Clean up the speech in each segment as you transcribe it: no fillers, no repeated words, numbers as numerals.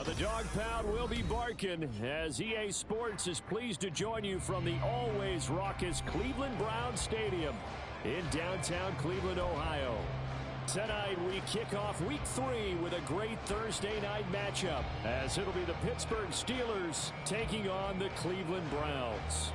The dog pound will be barking as EA Sports is pleased to join you from the always raucous Cleveland Browns Stadium in downtown Cleveland, Ohio. Tonight we kick off Week 3 with a great Thursday night matchup as it'll be the Pittsburgh Steelers taking on the Cleveland Browns.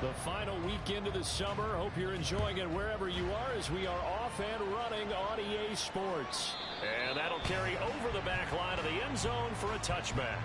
The final weekend of the summer. Hope you're enjoying it wherever you are as we are off and running on EA Sports. And that'll carry over the back line of the end zone for a touchback.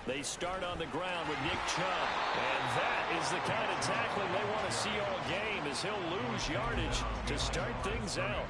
They start on the ground with Nick Chubb. And that is the kind of tackling they want to see all game as he'll lose yardage to start things out.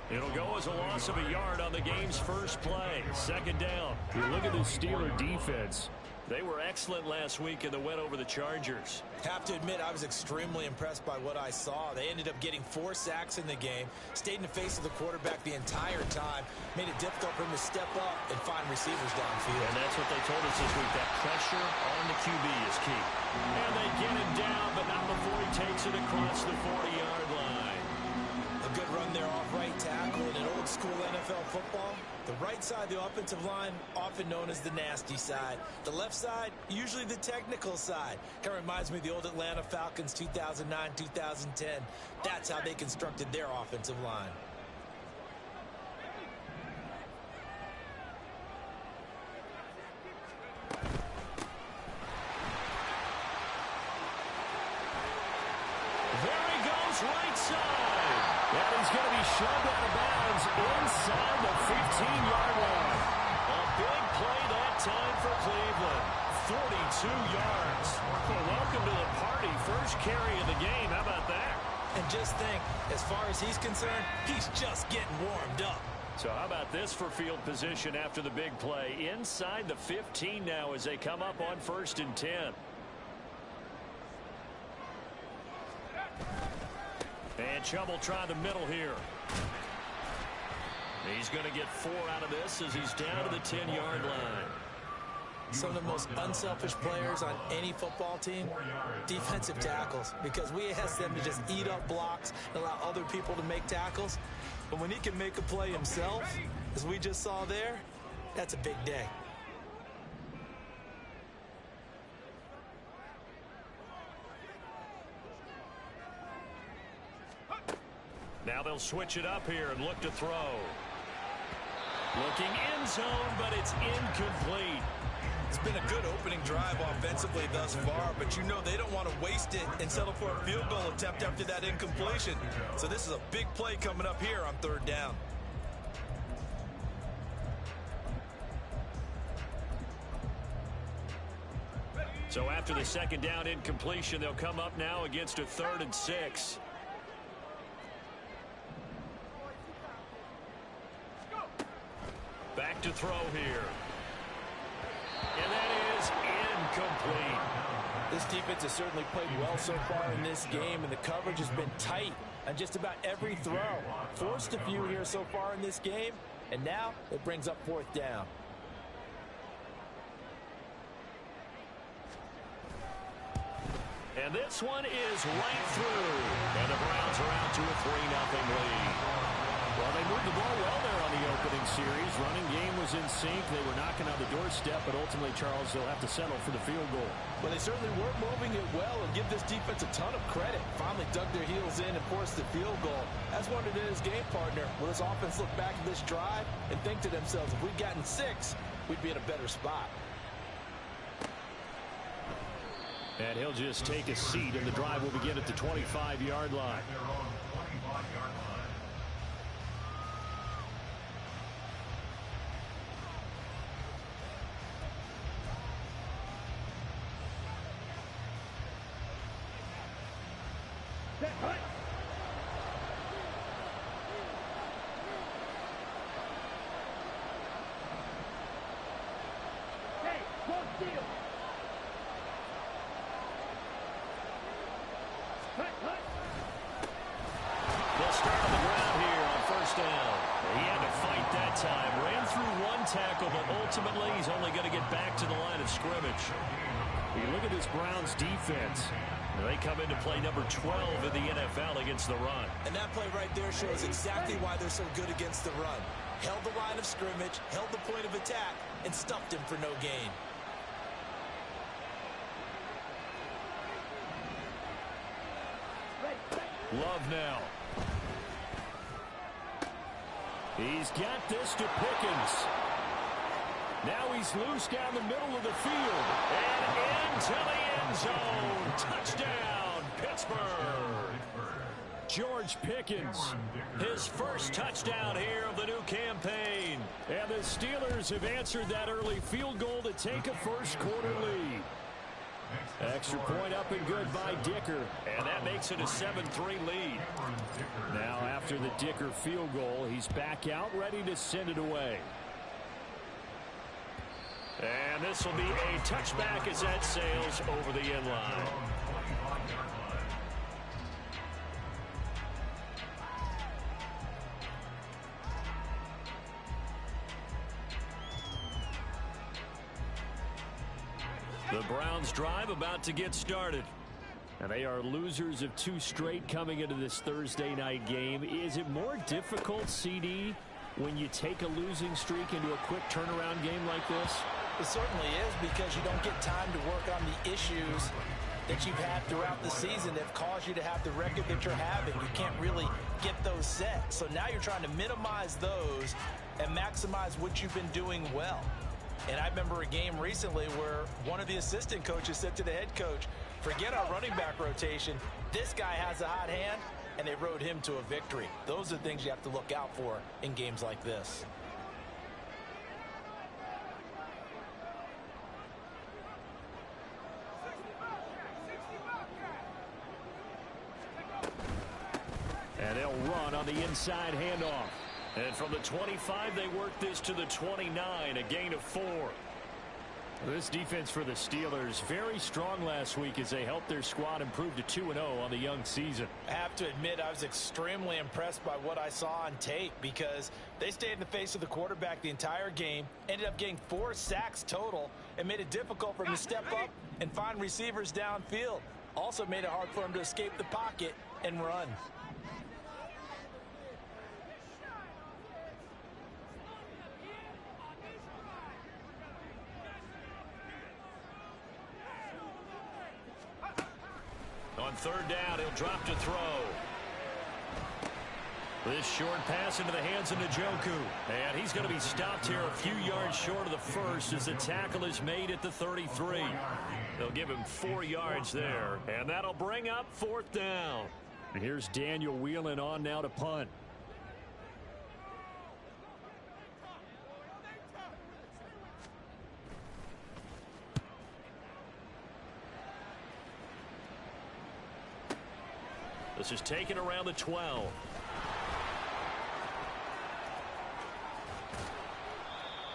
It'll go as a loss of a yard on the game's first play. Second down. You look at the Steeler defense. They were excellent last week in the win over the Chargers. Have to admit, I was extremely impressed by what I saw. They ended up getting 4 sacks in the game, stayed in the face of the quarterback the entire time, made it difficult for him to step up and find receivers downfield. And that's what they told us this week, that pressure on the QB is key. And they get him down, but not before he takes it across the 40-yard line. A good run there off right tackle in an old-school NFL football. The right side of the offensive line, often known as the nasty side. The left side, usually the technical side. Kind of reminds me of the old Atlanta Falcons 2009-2010. That's how they constructed their offensive line. There he goes, right side. And he's going to be shoved out of bounds inside the 15-yard line. A big play that time for Cleveland. 42 yards. Well, welcome to the party. First carry of the game. How about that? And just think, as far as he's concerned, he's just getting warmed up. So how about this for field position after the big play? Inside the 15 now as they come up on 1st and 10. And Chubb will try the middle here. He's going to get 4 out of this as he's down to the 10-yard line. Some of the most unselfish players on any football team, defensive tackles, because we ask them to just eat up blocks and allow other people to make tackles. But when he can make a play himself, as we just saw there, that's a big day. Now they'll switch it up here and look to throw. Looking end zone, but it's incomplete. It's been a good opening drive offensively thus far, but you know they don't want to waste it and settle for a field goal attempt after that incompletion. So this is a big play coming up here on 3rd down. So after the 2nd down incompletion, they'll come up now against a 3rd and 6. Back to throw here. And that is incomplete. This defense has certainly played well so far in this game, and the coverage has been tight on just about every throw. Forced a few here so far in this game, and now it brings up 4th down. And this one is right through. And the Browns are out to a 3-0 lead. Well, they moved the ball well there on the opening series. Running game was in sync. They were knocking on the doorstep, but ultimately, Charles, they'll have to settle for the field goal. Well, they certainly were moving it well, and give this defense a ton of credit. Finally dug their heels in and forced the field goal. That's what it is, game partner. Will this offense look back at this drive and think to themselves, if we'd gotten 6, we'd be in a better spot. And he'll just take a seat, and the drive will begin at the 25-yard line. They'll start on the ground here on first down. He had to fight that time. Ran through one tackle, but ultimately he's only going to get back to the line of scrimmage. You look at this Browns defense. They come into play number 12 in the NFL against the run. And that play right there shows exactly why they're so good against the run. Held the line of scrimmage, held the point of attack, and stuffed him for no gain. Love now. He's got this to Pickens. Now he's loose down the middle of the field. And into the end zone. Touchdown, Pittsburgh. George Pickens, his first touchdown here of the new campaign. And the Steelers have answered that early field goal to take a first quarter lead. Extra point up and good by Dicker. And that makes it a 7-3 lead. Now after the Dicker field goal, he's back out ready to send it away. And this will be a touchback as that sails over the end line. The Browns drive about to get started. And they are losers of 2 straight coming into this Thursday night game. Is it more difficult, CD, when you take a losing streak into a quick turnaround game like this? It certainly is, because you don't get time to work on the issues that you've had throughout the season that have caused you to have the record that you're having. You can't really get those set. So now you're trying to minimize those and maximize what you've been doing well. And I remember a game recently where one of the assistant coaches said to the head coach, forget our running back rotation. This guy has a hot hand, and they rode him to a victory. Those are things you have to look out for in games like this. And they'll run on the inside handoff. And from the 25, they work this to the 29, a gain of 4. This defense for the Steelers, very strong last week as they helped their squad improve to 2-0 on the young season. I have to admit, I was extremely impressed by what I saw on tape, because they stayed in the face of the quarterback the entire game, ended up getting 4 sacks total, and made it difficult for him to step up and find receivers downfield. Also made it hard for him to escape the pocket and run. On third down, he'll drop to throw. This short pass into the hands of Njoku. And he's going to be stopped here a few yards short of the first as the tackle is made at the 33. They'll give him 4 yards there. And that'll bring up 4th down. And here's Daniel Whelan on now to punt. This is taken around the 12.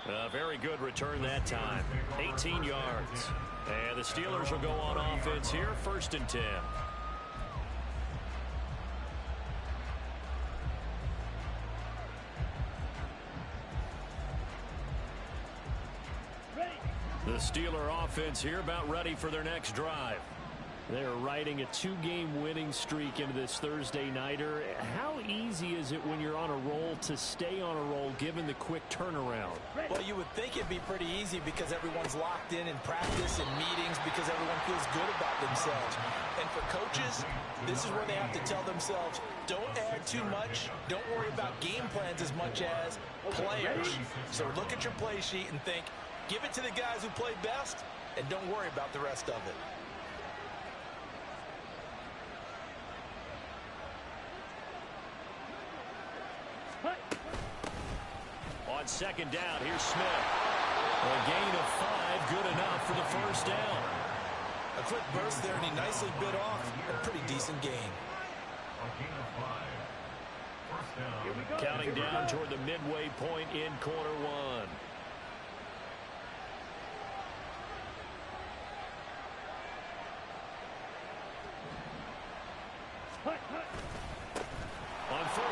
A very good return that time. 18 yards. And the Steelers will go on offense here, 1st and 10. The Steeler offense here about ready for their next drive. They're riding a 2-game winning streak into this Thursday nighter. How easy is it when you're on a roll to stay on a roll given the quick turnaround? Well, you would think it'd be pretty easy because everyone's locked in practice and meetings, because everyone feels good about themselves. And for coaches, this is where they have to tell themselves, don't add too much. Don't worry about game plans as much as players. So look at your play sheet and think, give it to the guys who play best, and don't worry about the rest of it. On second down, here's Smith. A gain of 5, good enough for the 1st down. A quick burst there, and he nicely bit off a pretty decent gain. Counting down toward the midway point in quarter 1.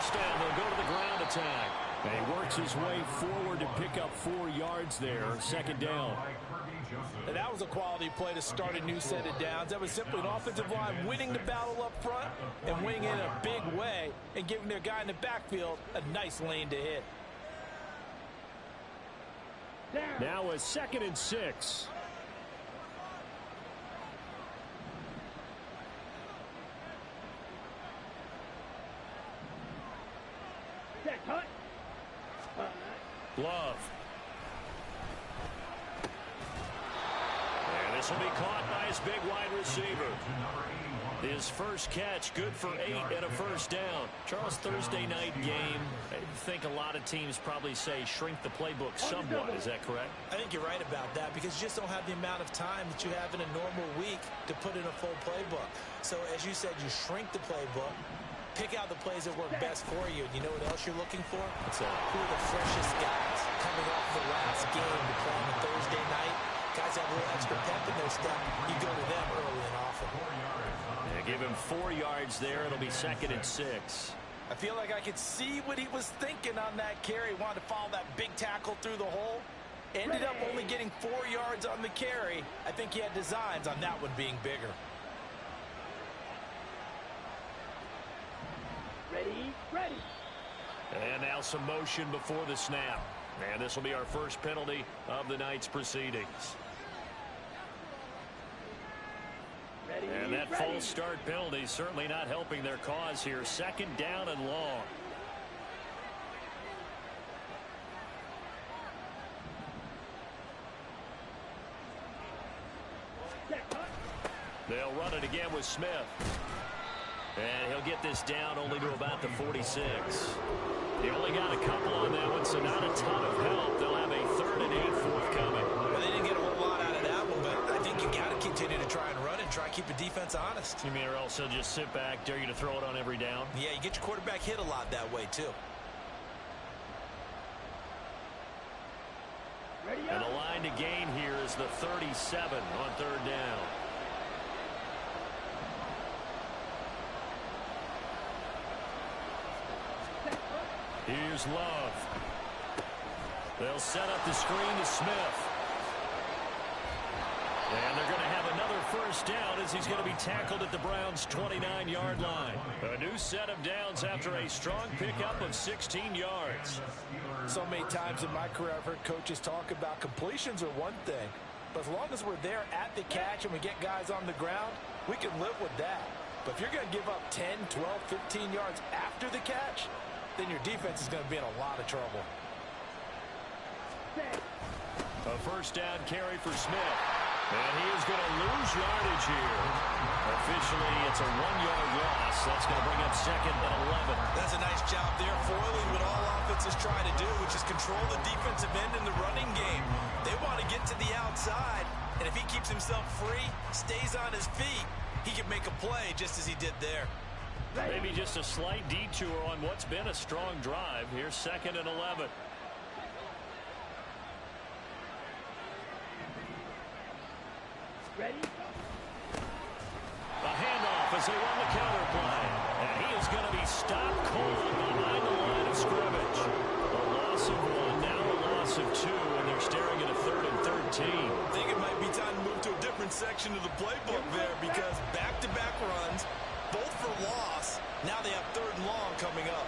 first down. They'll go to the ground attack. And he works his way forward to pick up 4 yards there. Second down. And that was a quality play to start a new set of downs. That was simply an offensive line winning the battle up front and winning it in a big way and giving their guy in the backfield a nice lane to hit. Now a 2nd and 6. Love. And this will be caught by his big wide receiver. His first catch, good for 8 and a first down. Charles, Thursday night game, I think a lot of teams probably say shrink the playbook somewhat. Is that correct? I think you're right about that because you just don't have the amount of time that you have in a normal week to put in a full playbook. So as you said, you shrink the playbook. Pick out the plays that work best for you. And you know what else you're looking for? What's that? Who are the freshest guys coming off the last game to play on a Thursday night? Guys have a little extra pep in their step. You go to them early and often. Yeah, give him 4 yards there. It'll be 2nd and 6. I feel like I could see what he was thinking on that carry. Wanted to follow that big tackle through the hole. Ended up only getting 4 yards on the carry. I think he had designs on that one being bigger. Ready. And now some motion before the snap. And this will be our first penalty of the night's proceedings. And that false start penalty certainly not helping their cause here. 2nd down and long. They'll run it again with Smith. And he'll get this down only to about the 46. He only got a couple on that one, so not a ton of help. They'll have a 3rd and 8 forthcoming. Well, they didn't get a whole lot out of that one, but I think you got to continue to try and run and try and keep the defense honest. You mean or else they'll just sit back, dare you to throw it on every down? Yeah, you get your quarterback hit a lot that way, too. And the line to gain here is the 37 on 3rd down. Here's Love. They'll set up the screen to Smith. And they're going to have another first down as he's going to be tackled at the Browns' 29-yard line. A new set of downs after a strong pickup of 16 yards. So many times in my career I've heard coaches talk about completions are one thing. But as long as we're there at the catch and we get guys on the ground, we can live with that. But if you're going to give up 10, 12, 15 yards after the catch, then your defense is going to be in a lot of trouble. A first down carry for Smith. And he is going to lose yardage here. Officially, it's a 1-yard loss. That's going to bring up 2nd and 11. That's a nice job there, foiling what all offenses try to do, which is control the defensive end in the running game. They want to get to the outside, and if he keeps himself free, stays on his feet, he can make a play just as he did there. Maybe just a slight detour on what's been a strong drive. Here's 2nd and 11. Ready? A handoff as they run the counter play. And he is going to be stopped cold behind the line of scrimmage. A loss of 1, now a loss of 2, and they're staring at a 3rd and 13. I think it might be time to move to a different section of the playbook there because back-to-back runs, both for loss. Now they have 3rd and long coming up.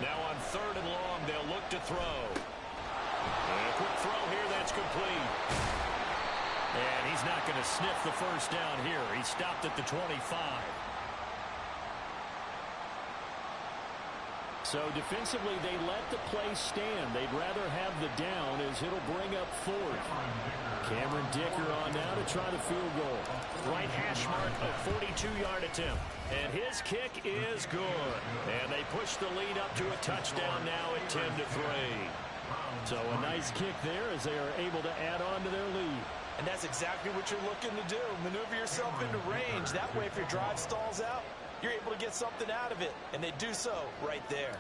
Now on 3rd and long, they'll look to throw. And a quick throw here, that's complete. And he's not going to sniff the first down here. He stopped at the 25. So defensively, they let the play stand. They'd rather have the down as it'll bring up 4th. Cameron Dicker on now to try the field goal. Right hash mark, a 42-yard attempt. And his kick is good. And they push the lead up to a touchdown now at 10-3. So a nice kick there as they are able to add on to their lead. And that's exactly what you're looking to do. Maneuver yourself into range. That way, if your drive stalls out, you're able to get something out of it. And they do so right there.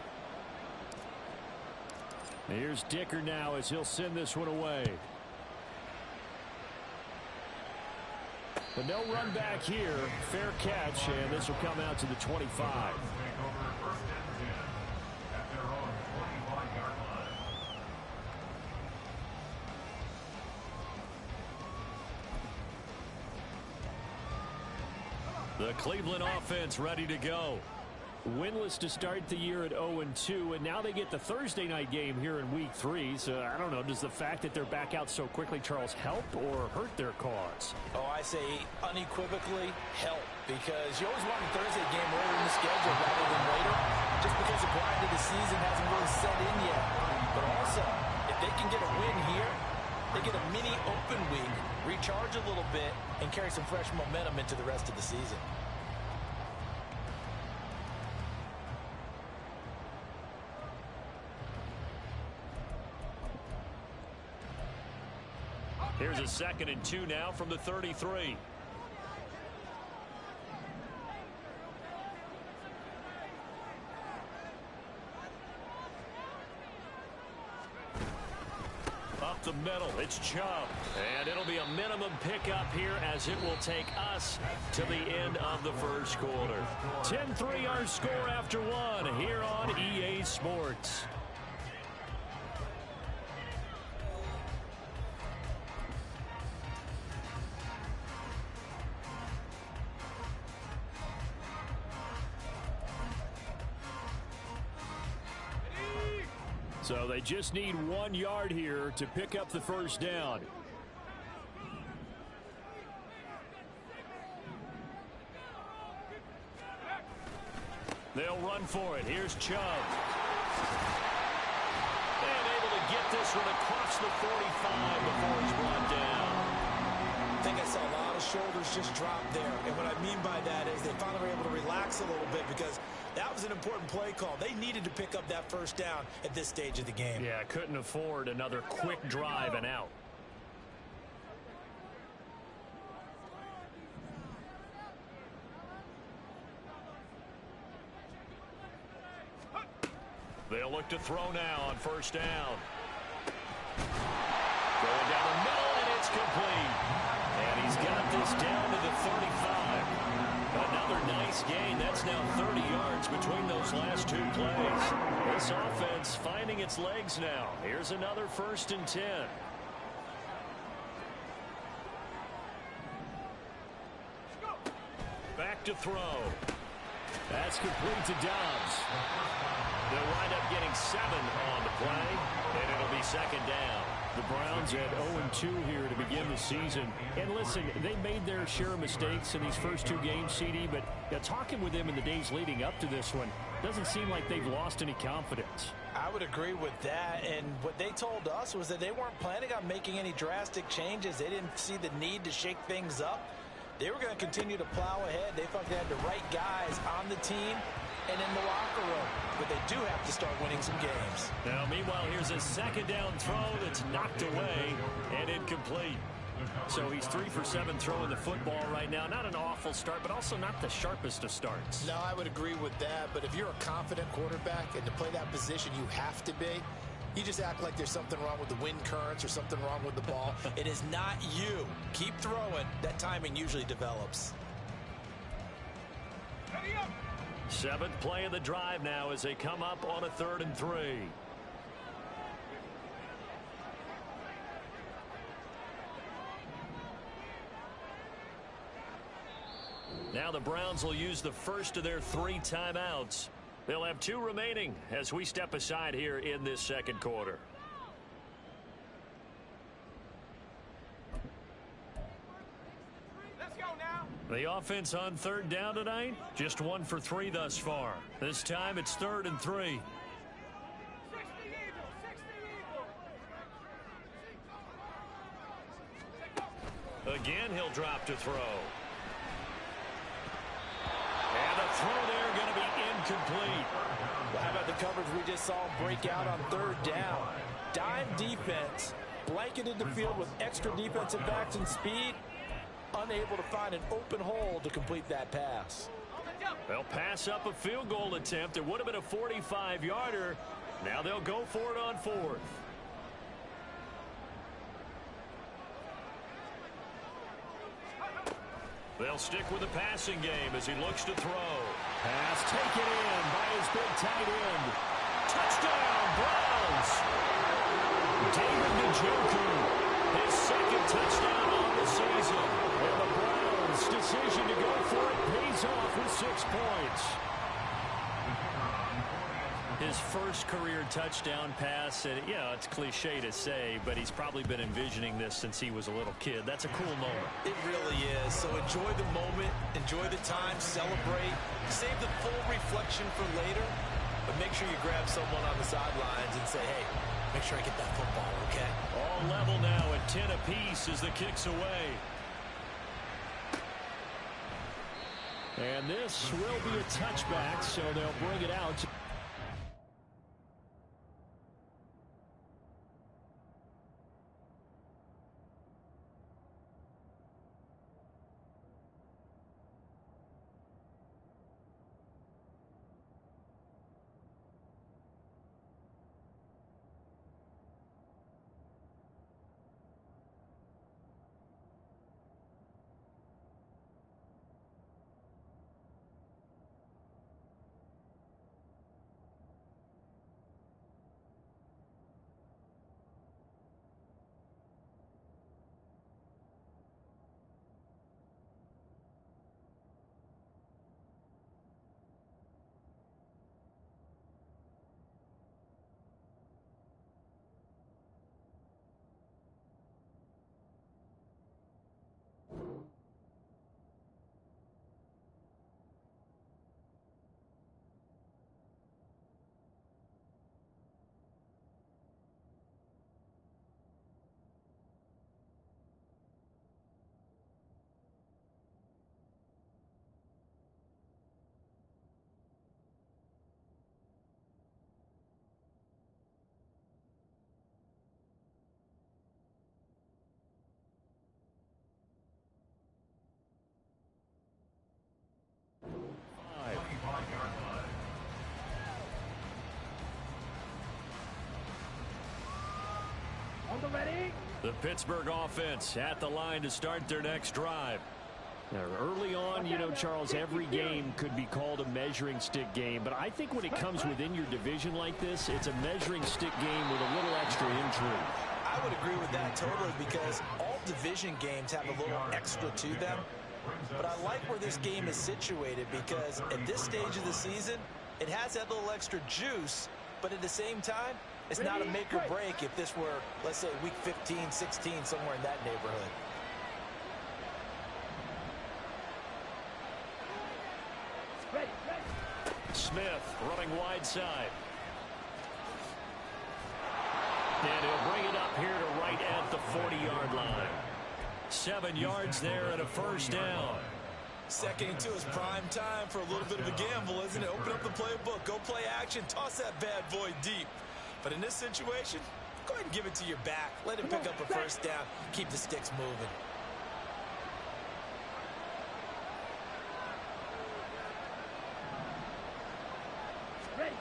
Here's Dicker now as he'll send this one away. But no run back here. Fair catch, and this will come out to the 25. The Cleveland offense ready to go. Winless to start the year at 0-2, and now they get the Thursday night game here in Week 3. So, I don't know, does the fact that they're back out so quickly, Charles, help or hurt their cause? Oh, I say unequivocally help, because you always want a Thursday game earlier in the schedule rather than later, just because the grind of the season hasn't really set in yet. But also, if they can get a win here, they get a mini open week, recharge a little bit, and carry some fresh momentum into the rest of the season. Here's a 2nd and 2 now from the 33. Up the middle, it's Chubb. And it'll be a minimum pickup here as it will take us to the end of the first quarter. 10-3 our score after one here on EA Sports. So they just need 1 yard here to pick up the first down. They'll run for it. Here's Chubb. And able to get this one across the 45 before he's brought down. I think I saw a lot of shoulders just drop there. And what I mean by that is they finally were able to relax a little bit, because that was an important play call. They needed to pick up that first down at this stage of the game. Yeah, couldn't afford another quick drive and out. They'll look to throw now on first down. Going down the middle, and it's complete. And he's got this down to the 35. Another nice gain. That's now 30 yards between those last two plays. This offense finding its legs now. Here's another 1st and 10. Back to throw. That's complete to Dobbs. They'll wind up getting 7 on the play, and it'll be 2nd down. The Browns at 0-2 here to begin the season. And listen, they made their share of mistakes in these first 2 games, CD, but talking with them in the days leading up to this one, doesn't seem like they've lost any confidence. I would agree with that, and what they told us was that they weren't planning on making any drastic changes. They didn't see the need to shake things up. They were going to continue to plow ahead. They felt they had the right guys on the team and in the locker room, but they do have to start winning some games. Now, meanwhile, here's a 2nd down throw that's knocked away and incomplete. So he's 3 for 7 throwing the football right now. Not an awful start, but also not the sharpest of starts. No, I would agree with that, but if you're a confident quarterback and to play that position you have to be, you just act like there's something wrong with the wind currents or something wrong with the ball. It is not you. Keep throwing. That timing usually develops. 7th play of the drive now as they come up on a 3rd and 3. Now the Browns will use the first of their 3 timeouts. They'll have 2 remaining as we step aside here in this 2nd quarter. The offense on 3rd down tonight, just 1 for 3 thus far. This time it's 3rd and 3. Again, he'll drop to throw. And the throw there going to be incomplete. Well, how about the coverage we just saw break out on 3rd down? Dime defense, blanketed the field with extra defensive backs and speed. Unable to find an open hole to complete that pass. They'll pass up a field goal attempt. It would have been a 45-yarder. Now they'll go for it on 4th. They'll stick with the passing game as he looks to throw. Pass taken in by his big tight end. Touchdown, Browns! David Njoku, his second touchdown on the season. And the Browns' decision to go for it pays off with 6 points. His first career touchdown pass, and it's cliche to say, but he's probably been envisioning this since he was a little kid. That's a cool moment. It really is. So enjoy the moment, enjoy the time, celebrate, save the full reflection for later, but make sure you grab someone on the sidelines and say, hey, make sure I get that football, okay? All level now at 10 apiece as the kick's away. And this will be a touchback, so they'll bring it out. The Pittsburgh offense at the line to start their next drive. Now, early on, Charles, every game could be called a measuring stick game, but I think when it comes within your division like this, it's a measuring stick game with a little extra intrigue. I would agree with that totally because all division games have a little extra to them. But I like where this game is situated because at this stage of the season, it has that little extra juice, but at the same time, it's not a make or break if this were, let's say, week 15, 16, somewhere in that neighborhood. Smith running wide side. And he'll bring it up here to right at the 40-yard line. 7 yards there and a first down. Second and 2 is prime time for a little bit of a gamble, isn't it? Open up the playbook, go play action, toss that bad boy deep. But in this situation, go ahead and give it to your back. Let him pick up a first down. Keep the sticks moving. Ready.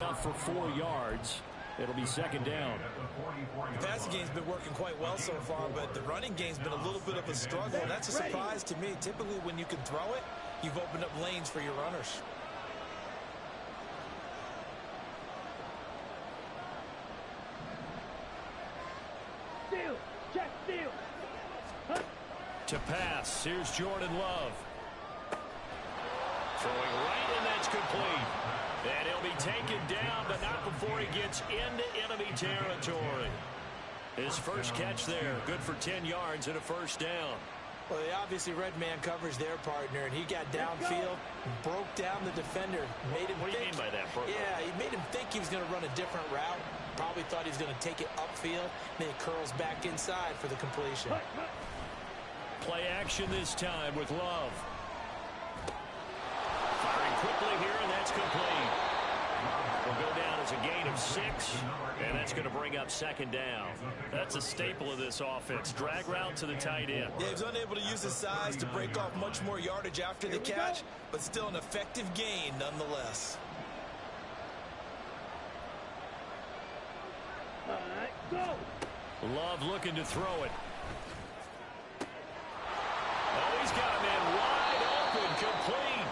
Up for 4 yards. It'll be second down. The passing game's been working quite well so far, but the running game's been a little bit of a struggle, and that's a surprise to me. Typically, when you can throw it, you've opened up lanes for your runners. Steal. Check. Steal. Huh? To pass. Here's Jordan Love. Throwing right, and that's complete. And he'll be taken down, but not before he gets into enemy territory. His first catch there, good for 10 yards and a first down. Well, they obviously read man coverage their partner, and he got downfield, broke down the defender, made him What do you mean by that, bro? Yeah, he made him think he was going to run a different route. Probably thought he was going to take it upfield. Then he curls back inside for the completion. Play action this time with Love. Firing quickly here, and that's complete. Will go down as a gain of 6, and that's going to bring up second down. That's a staple of this offense. Drag route to the tight end. Yeah, he was unable to use his size to break off much more yardage after the catch, but still an effective gain nonetheless. All right. Go! Love looking to throw it. Oh, he's got a man wide open, complete.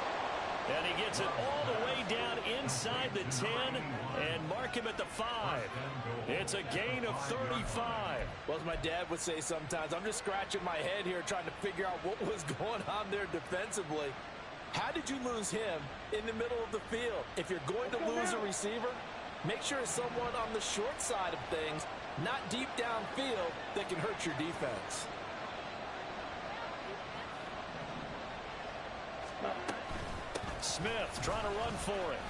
And he gets it all the way down inside the 10 and mark him at the 5. It's a gain of 35. Well, as my dad would say sometimes, I'm just scratching my head here trying to figure out what was going on there defensively. How did you lose him in the middle of the field? If you're going to lose a receiver, make sure it's someone on the short side of things, not deep downfield, that can hurt your defense. Smith trying to run for it.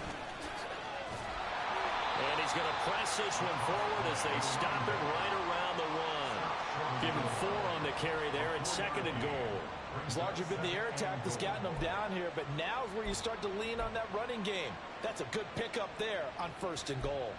And he's going to press this one forward as they stop it right around the 1. Give him 4 on the carry there, and 2nd and goal. It's largely been the air attack that's gotten them down here, but now is where you start to lean on that running game. That's a good pickup there on 1st and goal.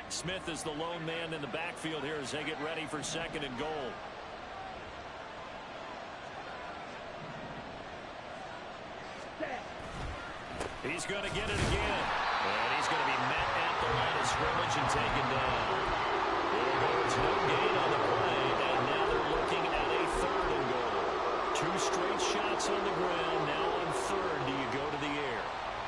Smith is the lone man in the backfield here as they get ready for 2nd and goal. He's going to get it again. And he's going to be met at the line of scrimmage and taken down. It's no gain on the play, and now they're looking at a 3rd and goal. 2 straight shots on the ground. Now on 3rd, do you go to the air?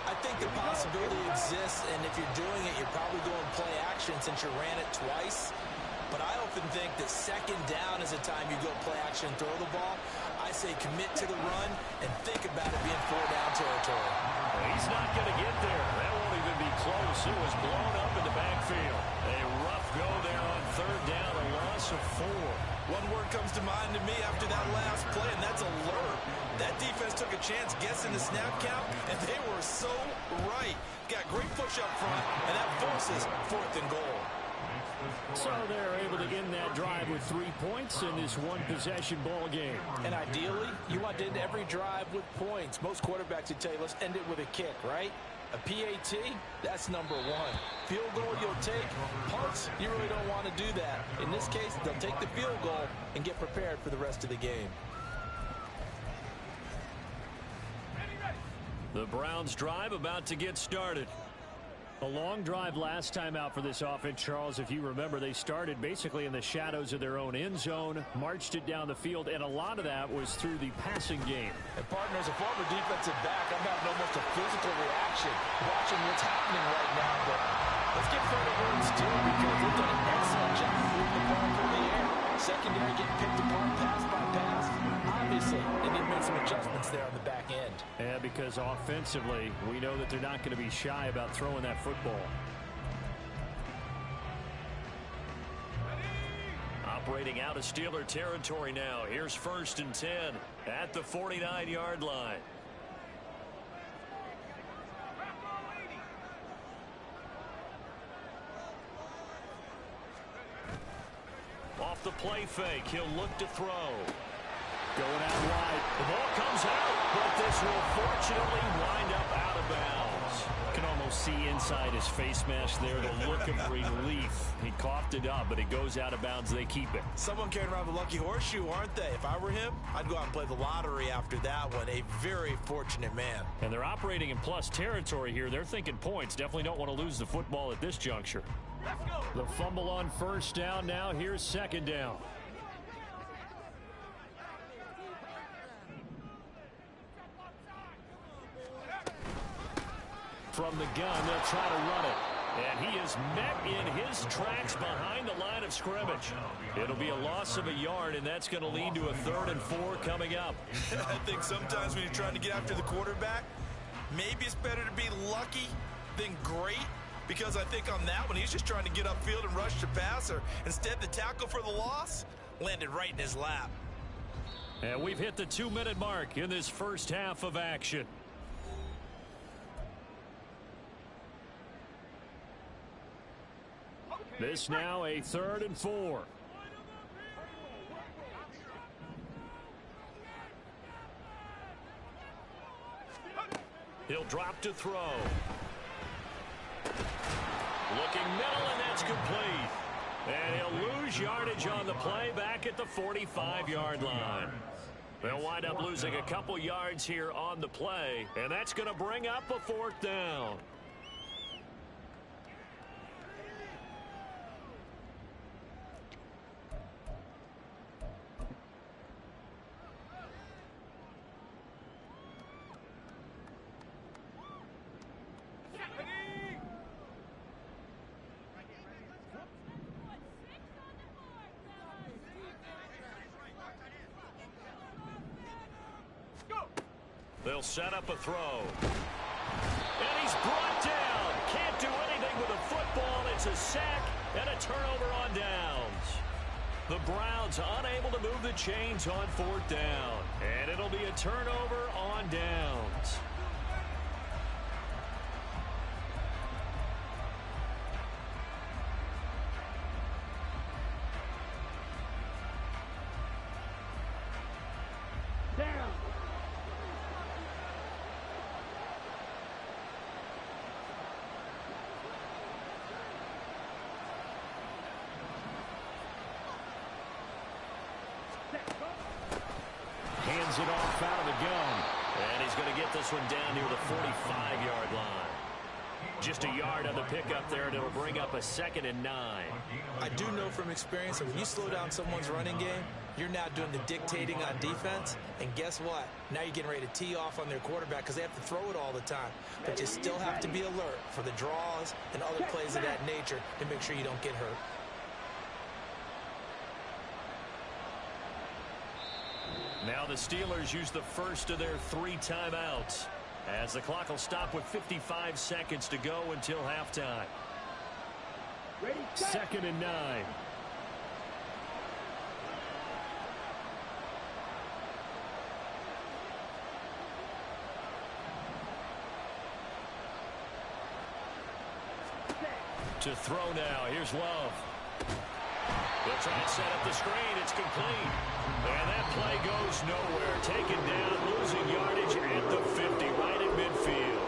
I think the possibility exists, and if you're doing it, you're probably going play action since you ran it twice. But I often think that 2nd down is a time you go play action and throw the ball. I say commit to the run and think about it being 4-down territory. He's not going to get there. That won't even be close. It was blown up in the backfield. A rough go there on 3rd down, a loss of 4. One word comes to mind to me after that last play, and that's alert. That defense took a chance guessing the snap count, and they were so right. Got great push up front, and that forces 4th and goal. So they're able to end that drive with 3 points in this one-possession ball game. And ideally, you want to end every drive with points. Most quarterbacks would tell you, let's end it with a kick, right? A PAT, that's number 1. Field goal you'll take. Punts, you really don't want to do that. In this case, they'll take the field goal and get prepared for the rest of the game. The Browns drive about to get started. A long drive last time out for this offense, Charles. If you remember, they started basically in the shadows of their own end zone, marched it down the field, and a lot of that was through the passing game. And partner, as a former defensive back, I'm having almost a physical reaction watching what's happening right now. But let's give credit where it's due because they've done an excellent job moving the ball through the air. Secondary getting picked apart pass by pass. Obviously, they need to make some adjustments there on the back end. Yeah, because offensively, we know that they're not going to be shy about throwing that football. Operating out of Steeler territory now. Here's 1st and 10 at the 49-yard line. Off the play fake, he'll look to throw. Going out wide. The ball comes out, but this will fortunately wind up out of bounds. You can almost see inside his face mask there the look of relief. He coughed it up, but it goes out of bounds. They keep it. Someone carrying around the lucky horseshoe, aren't they? If I were him, I'd go out and play the lottery after that one. A very fortunate man. And they're operating in plus territory here. They're thinking points. Definitely don't want to lose the football at this juncture. The fumble on 1st down now. Here's 2nd down. From the gun, they'll try to run it. And he is met in his tracks behind the line of scrimmage. It'll be a loss of a yard, and that's going to lead to a 3rd and 4 coming up. I think sometimes when you're trying to get after the quarterback, maybe it's better to be lucky than great. Because I think on that one, he's just trying to get upfield and rush the passer. Instead, the tackle for the loss landed right in his lap. And we've hit the 2-minute mark in this first half of action. This now a 3rd and 4. He'll drop to throw. Looking middle, and that's complete. And he'll lose yardage on the play back at the 45-yard line. They'll wind up losing a couple yards here on the play, and that's going to bring up a 4th down. They'll set up a throw. And he's brought down. Can't do anything with a football. It's a sack and a turnover on downs. The Browns unable to move the chains on 4th down. And it'll be a turnover on downs. Down. Hands it off out of the gun. And he's going to get this one down near the 45-yard line. Just a yard on the pickup there, and it'll bring up a 2nd and 9. I do know from experience that when you slow down someone's running game, you're now doing the dictating on defense. And guess what? Now you're getting ready to tee off on their quarterback because they have to throw it all the time. But you still have to be alert for the draws and other plays of that nature to make sure you don't get hurt. Now the Steelers use the first of their 3 timeouts, as the clock will stop with 55 seconds to go until halftime. Ready, 2nd and 9. To throw now. Here's Love. They'll try and set up the screen. It's complete. And that play goes nowhere. Taken down, losing yardage at the 50, right at midfield.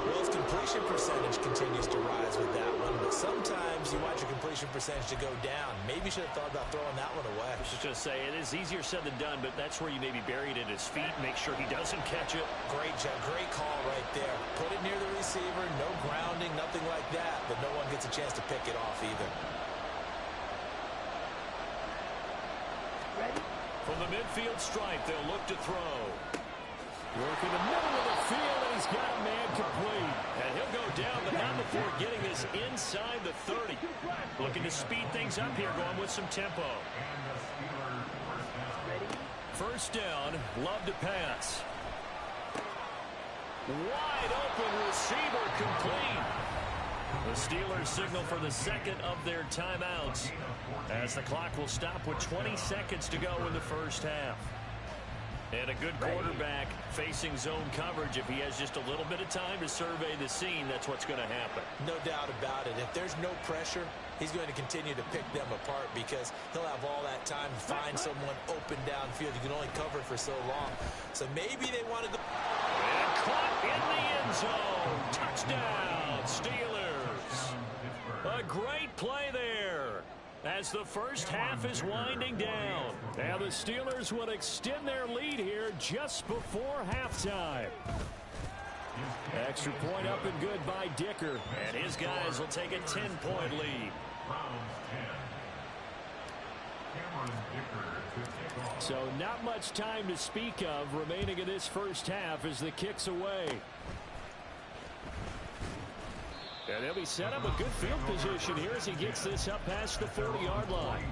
Well, his completion percentage continues to rise with that one. But sometimes you want your completion percentage to go down. Maybe you should have thought about throwing that one away. I was just say, it is easier said than done, but that's where you maybe bury it at his feet. Make sure he doesn't catch it. Great job. Great call right there. Put it near the receiver. No grounding, nothing like that. But no one gets a chance to pick it off either. From the midfield stripe, they'll look to throw. Work in the middle of the field, and he's got a man complete. And he'll go down, but not before getting this inside the 30. Looking to speed things up here, going with some tempo. 1st down, Love to pass. Wide open receiver, complete. The Steelers signal for the 2nd of their timeouts, as the clock will stop with 20 seconds to go in the 1st half. And a good quarterback facing zone coverage. If he has just a little bit of time to survey the scene, that's what's going to happen. No doubt about it. If there's no pressure, he's going to continue to pick them apart because he'll have all that time to find someone open downfield. You can only cover for so long. So maybe they wanted to... And caught in the end zone. Touchdown, Steelers. A great play there, as the 1st half is winding down. Now the Steelers will extend their lead here just before halftime. Extra point up and good by Dicker. And his guys will take a 10-point lead. So not much time to speak of remaining in this 1st half as the kick's away. And they'll be set up a good field position here as he gets this up past the 40-yard line.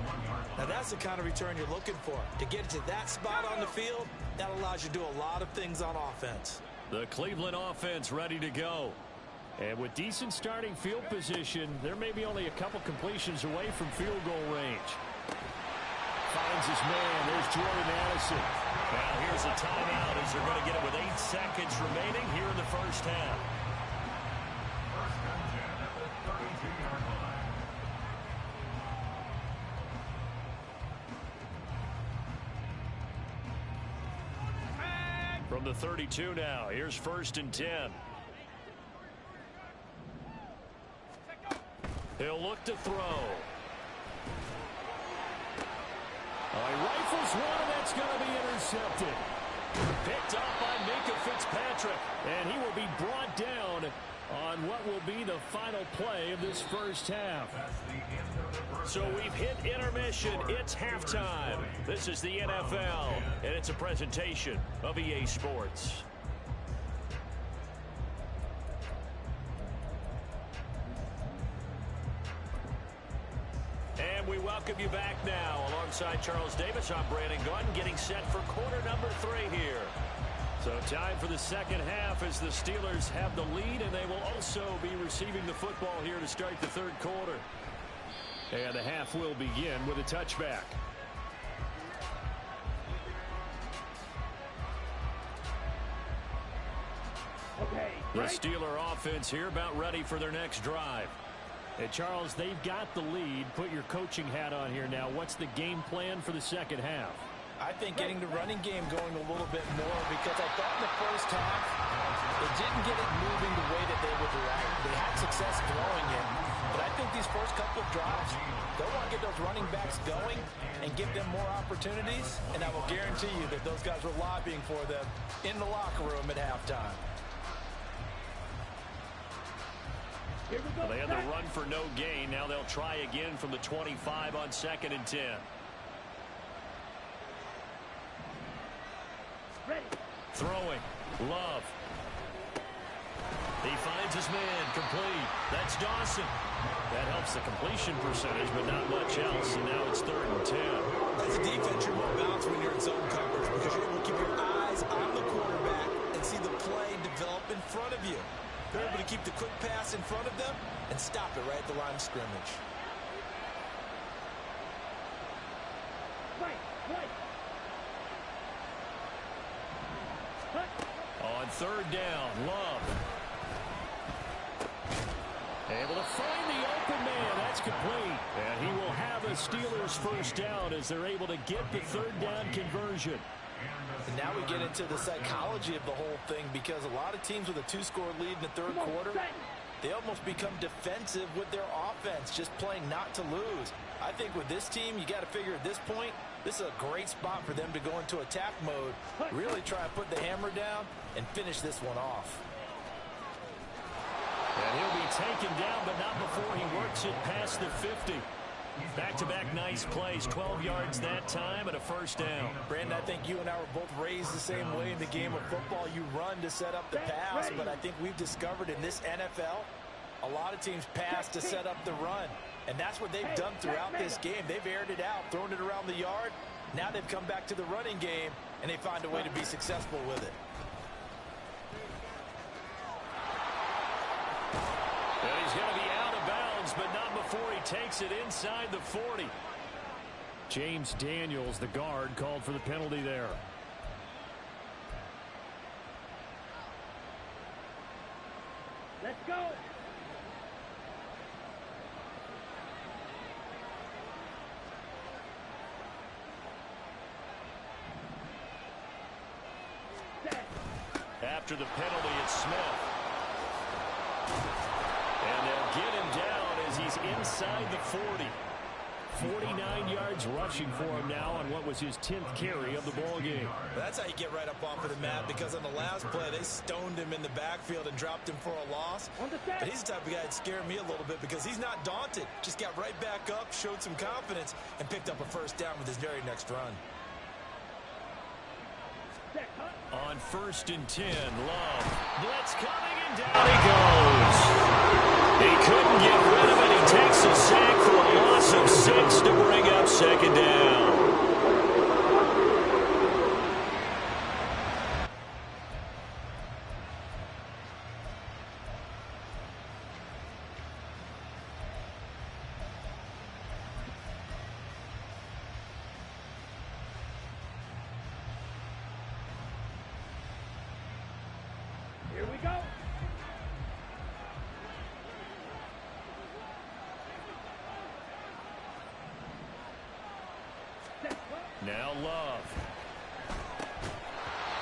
Now that's the kind of return you're looking for. To get to that spot on the field, that allows you to do a lot of things on offense. The Cleveland offense ready to go. And with decent starting field position, there may be only a couple completions away from field goal range. Finds his man. There's Jordan Addison. Now here's a timeout as they're going to get it with 8 seconds remaining here in the 1st half. From the 32 now, here's 1st and 10. He'll look to throw. Oh, he rifles one, and that's going to be intercepted. Picked up by Minka Fitzpatrick, and he will be brought down on what will be the final play of this first half. So we've hit intermission. It's halftime. This is the NFL, and it's a presentation of EA Sports. And we welcome you back now. Alongside Charles Davis, I'm Brandon Gordon, getting set for quarter number 3 here. So time for the second half as the Steelers have the lead, and they will also be receiving the football here to start the third quarter. And the half will begin with a touchback. Okay, The Steeler offense here about ready for their next drive. And Charles, they've got the lead. Put your coaching hat on here now. What's the game plan for the second half? I think getting the running game going a little bit more, because I thought in the first half they didn't get it moving the way that they would like. They had success throwing it, but I think these first couple of drives, they'll want to get those running backs going and give them more opportunities, and I will guarantee you that those guys were lobbying for them in the locker room at halftime. here we go. They had the run for no gain. Now they'll try again from the 25 on 2nd and 10. Ready. Throwing. Love. He finds his man. Complete. That's Dawson. That helps the completion percentage, but not much else. And now it's 3rd and 10. As a defense, you're more balanced when you're in zone coverage because you're able to keep your eyes on the quarterback and see the play develop in front of you. They're able to keep the quick pass in front of them and stop it right at the line of scrimmage. Right. On 3rd down, Love. Able to find the open man. That's complete. And he will have a Steelers first down as they're able to get the 3rd down conversion. And now we get into the psychology of the whole thing, because a lot of teams with a 2-score lead in the third quarter, they almost become defensive with their offense, just playing not to lose. I think with this team, you got to figure at this point, this is a great spot for them to go into attack mode, really try to put the hammer down and finish this one off. And he'll be taken down, but not before he works it past the 50. Back-to-back nice plays, 12 yards that time and a first down. Brandon, I think you and I were both raised the same way in the game of football. You run to set up the pass, but I think we've discovered in this NFL, a lot of teams pass to set up the run. And that's what they've done throughout this game. They've aired it out, thrown it around the yard. Now they've come back to the running game, and they find a way to be successful with it. And he's going to be out of bounds, but not before he takes it inside the 40. James Daniels, the guard, called for the penalty there. Let's go. After the penalty, it's Smith. And they'll get him down as he's inside the 40. 49 yards rushing for him now on what was his 10th carry of the ball game. That's how you get right up off of the mat, because on the last play, they stoned him in the backfield and dropped him for a loss. But he's the type of guy that scared me a little bit because he's not daunted. Just got right back up, showed some confidence, and picked up a first down with his very next run. On 1st and 10, Love. Blitz coming, and down he goes. He couldn't get rid of it. He takes a sack for a loss of 6 to bring up 2nd down. Here we go. Now Love.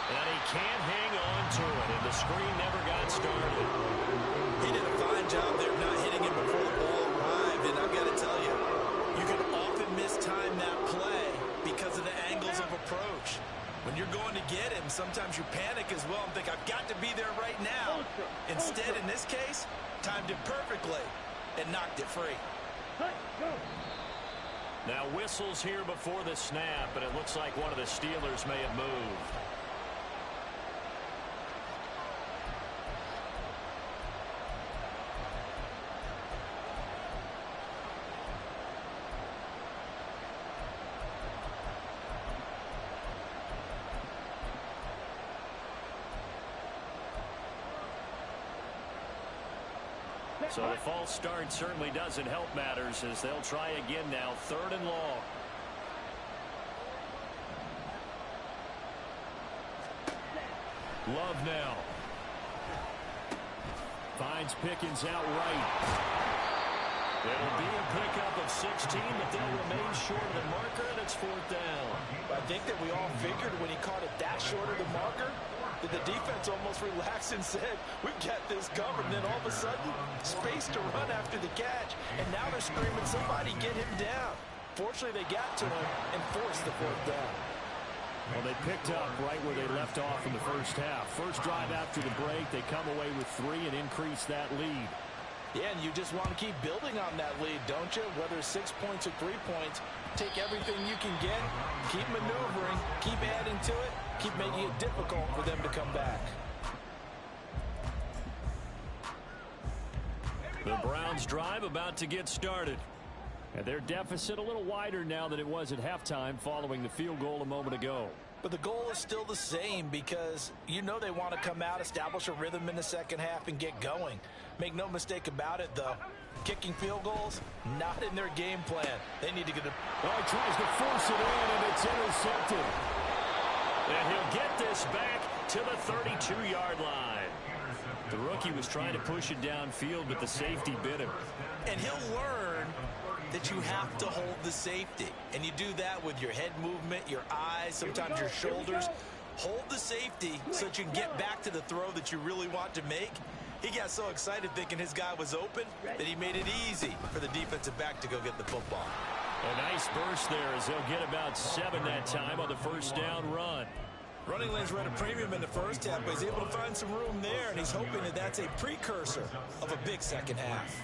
And he can't hang on to it, and the screen never got started. He did a fine job there of not hitting him before the ball arrived, and I've got to tell you, you can often mistime that play because sometimes you panic as well and think, I've got to be there right now. Instead, in this case, timed it perfectly and knocked it free. Go. Now whistles here before the snap, and it looks like one of the Steelers may have moved. So the false start certainly doesn't help matters as they'll try again now, 3rd and long. Love now. Finds Pickens out right. It'll be a pickup of 16, but they'll remain short of the marker, and it's 4th down. I think that we all figured when he caught it that short of the marker that the defense almost relaxed and said, we've got this covered. And then all of a sudden, space to run after the catch. And now they're screaming, somebody get him down. Fortunately, they got to him and forced the 4th down. Well, they picked up right where they left off in the first half. First drive after the break, they come away with 3 and increase that lead. Yeah, and you just want to keep building on that lead, don't you? Whether it's 6 points or 3 points, take everything you can get, keep maneuvering, keep adding to it, keep making it difficult for them to come back. The Browns drive about to get started. And their deficit a little wider now than it was at halftime following the field goal a moment ago. But the goal is still the same because you know they want to come out, establish a rhythm in the second half, and get going. Make no mistake about it, though. Kicking field goals, not in their game plan. They need to get it. Oh, he tries to force it in, and it's intercepted. And he'll get this back to the 32-yard line. The rookie was trying to push it downfield, but the safety bit him. And he'll learn that you have to hold the safety. And you do that with your head movement, your eyes, sometimes your shoulders. Hold the safety so that you can get back to the throw that you really want to make. He got so excited thinking his guy was open that he made it easy for the defensive back to go get the football. A nice burst there as they'll get about 7 that time on the first down run. Running lanes were at a premium in the first half, but he's able to find some room there, and he's hoping that that's a precursor of a big second half.